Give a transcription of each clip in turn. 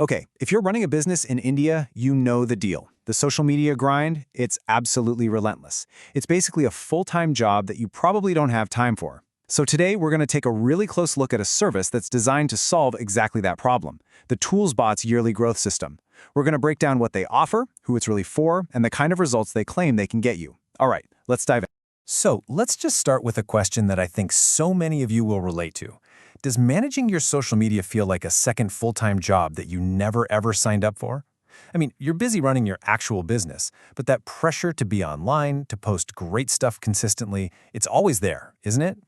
Okay, if you're running a business in India, you know the deal. The social media grind, it's absolutely relentless. It's basically a full-time job that you probably don't have time for. So today, we're going to take a really close look at a service that's designed to solve exactly that problem, the Toolsbots yearly growth system. We're going to break down what they offer, who it's really for, and the kind of results they claim they can get you. All right, let's dive in. So let's just start with a question that I think so many of you will relate to. Does managing your social media feel like a second full-time job that you never ever signed up for? I mean, you're busy running your actual business, but that pressure to be online, to post great stuff consistently, it's always there, isn't it?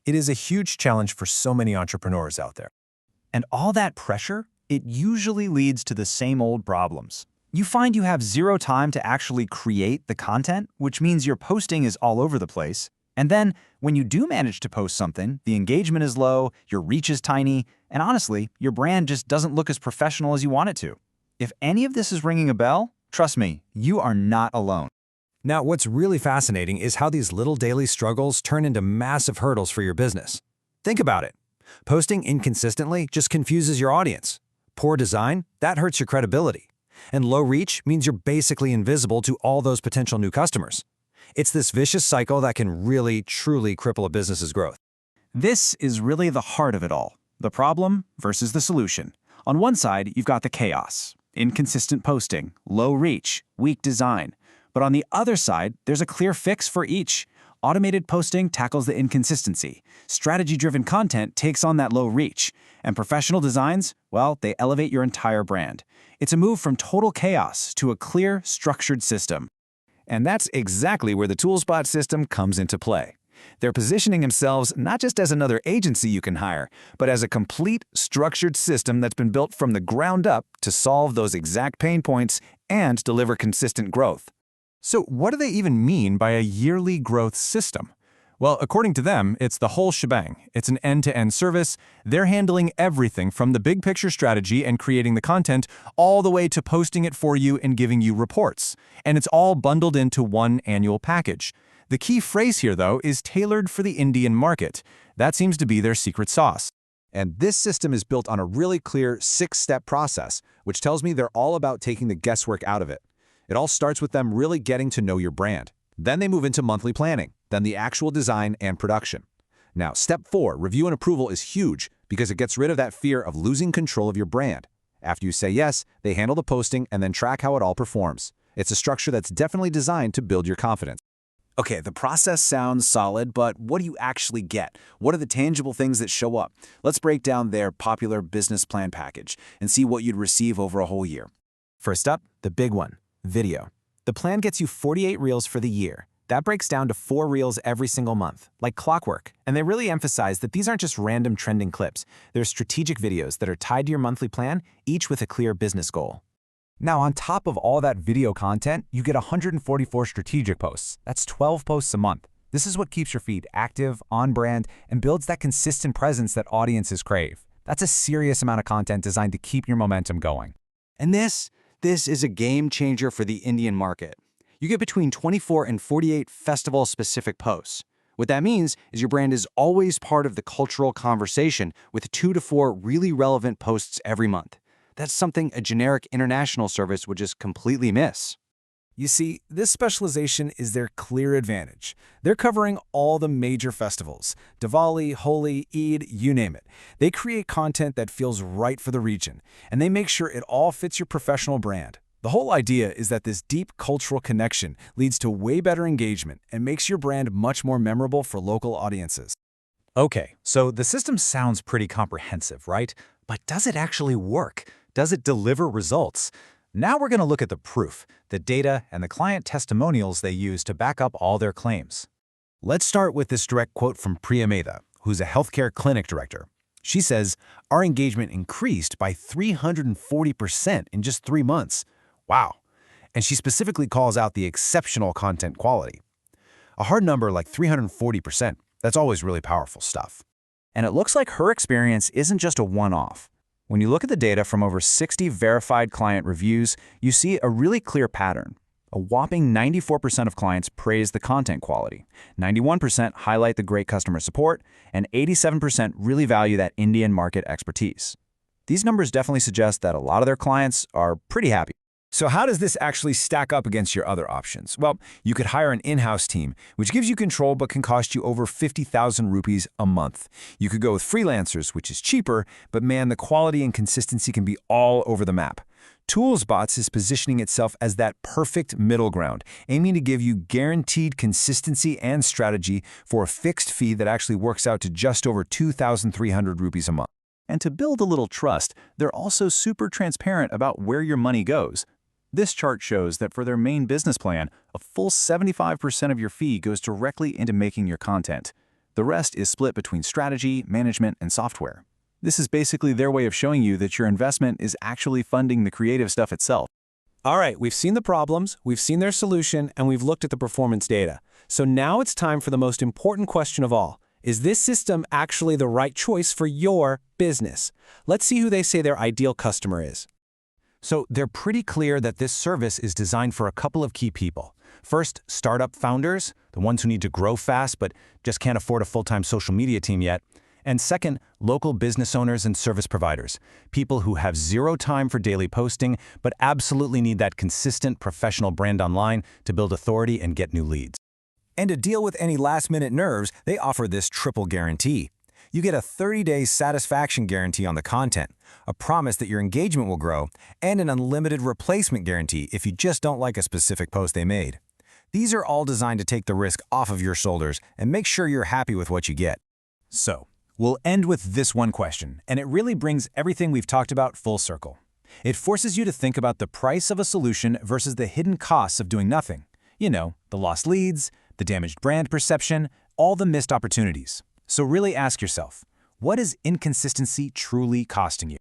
It is a huge challenge for so many entrepreneurs out there. And all that pressure, it usually leads to the same old problems. You find you have zero time to actually create the content, which means your posting is all over the place. And then, when you do manage to post something, the engagement is low, your reach is tiny, and honestly, your brand just doesn't look as professional as you want it to. If any of this is ringing a bell, trust me, you are not alone. Now, what's really fascinating is how these little daily struggles turn into massive hurdles for your business. Think about it. Posting inconsistently just confuses your audience. Poor design, that hurts your credibility. And low reach means you're basically invisible to all those potential new customers. It's this vicious cycle that can really, truly cripple a business's growth. This is really the heart of it all, the problem versus the solution. On one side, you've got the chaos, inconsistent posting, low reach, weak design. But on the other side, there's a clear fix for each. Automated posting tackles the inconsistency. Strategy-driven content takes on that low reach. And professional designs, well, they elevate your entire brand. It's a move from total chaos to a clear, structured system. And that's exactly where the Toolsbots system comes into play. They're positioning themselves not just as another agency you can hire, but as a complete, structured system that's been built from the ground up to solve those exact pain points and deliver consistent growth. So what do they even mean by a yearly growth system? Well, according to them, it's the whole shebang. It's an end-to-end service. They're handling everything from the big picture strategy and creating the content all the way to posting it for you and giving you reports. And it's all bundled into one annual package. The key phrase here, though, is tailored for the Indian market. That seems to be their secret sauce. And this system is built on a really clear 6-step process, which tells me they're all about taking the guesswork out of it. It all starts with them really getting to know your brand. Then they move into monthly planning, then the actual design and production. Now, step 4, review and approval is huge because it gets rid of that fear of losing control of your brand. After you say yes, they handle the posting and then track how it all performs. It's a structure that's definitely designed to build your confidence. Okay, the process sounds solid, but what do you actually get? What are the tangible things that show up? Let's break down their popular business plan package and see what you'd receive over a whole year. First up, the big one, video. The plan gets you 48 reels for the year. That breaks down to 4 reels every single month, like clockwork. And they really emphasize that these aren't just random trending clips. They're strategic videos that are tied to your monthly plan, each with a clear business goal. Now, on top of all that video content, you get 144 strategic posts. That's 12 posts a month. This is what keeps your feed active, on brand, and builds that consistent presence that audiences crave. That's a serious amount of content designed to keep your momentum going. And this is a game changer for the Indian market. You get between 24 and 48 festival-specific posts. What that means is your brand is always part of the cultural conversation with 2 to 4 really relevant posts every month. That's something a generic international service would just completely miss. You see, this specialization is their clear advantage. They're covering all the major festivals, Diwali, Holi, Eid, you name it. They create content that feels right for the region, and they make sure it all fits your professional brand. The whole idea is that this deep cultural connection leads to way better engagement and makes your brand much more memorable for local audiences. Okay, so the system sounds pretty comprehensive, right? But does it actually work? Does it deliver results? Now we're going to look at the proof, the data, and the client testimonials they use to back up all their claims. Let's start with this direct quote from Priya Mehta, who's a healthcare clinic director. She says, "Our engagement increased by 340% in just 3 months. Wow." And she specifically calls out the exceptional content quality. A hard number like 340%, that's always really powerful stuff. And it looks like her experience isn't just a one-off. When you look at the data from over 60 verified client reviews, you see a really clear pattern. A whopping 94% of clients praise the content quality, 91% highlight the great customer support, and 87% really value that Indian market expertise. These numbers definitely suggest that a lot of their clients are pretty happy. So how does this actually stack up against your other options? Well, you could hire an in-house team, which gives you control but can cost you over 50,000 rupees a month. You could go with freelancers, which is cheaper, but man, the quality and consistency can be all over the map. Toolsbots is positioning itself as that perfect middle ground, aiming to give you guaranteed consistency and strategy for a fixed fee that actually works out to just over 2,300 rupees a month. And to build a little trust, they're also super transparent about where your money goes. This chart shows that for their main business plan, a full 75% of your fee goes directly into making your content. The rest is split between strategy, management, and software. This is basically their way of showing you that your investment is actually funding the creative stuff itself. All right, we've seen the problems, we've seen their solution, and we've looked at the performance data. So now it's time for the most important question of all. Is this system actually the right choice for your business? Let's see who they say their ideal customer is. So they're pretty clear that this service is designed for a couple of key people. First, startup founders, the ones who need to grow fast but just can't afford a full-time social media team yet. And second, local business owners and service providers, people who have zero time for daily posting but absolutely need that consistent professional brand online to build authority and get new leads. And to deal with any last-minute nerves, they offer this triple guarantee. You get a 30-day satisfaction guarantee on the content, a promise that your engagement will grow, and an unlimited replacement guarantee if you just don't like a specific post they made. These are all designed to take the risk off of your shoulders and make sure you're happy with what you get. So, we'll end with this one question, and it really brings everything we've talked about full circle. It forces you to think about the price of a solution versus the hidden costs of doing nothing. You know, the lost leads, the damaged brand perception, all the missed opportunities. So really ask yourself, what is inconsistency truly costing you?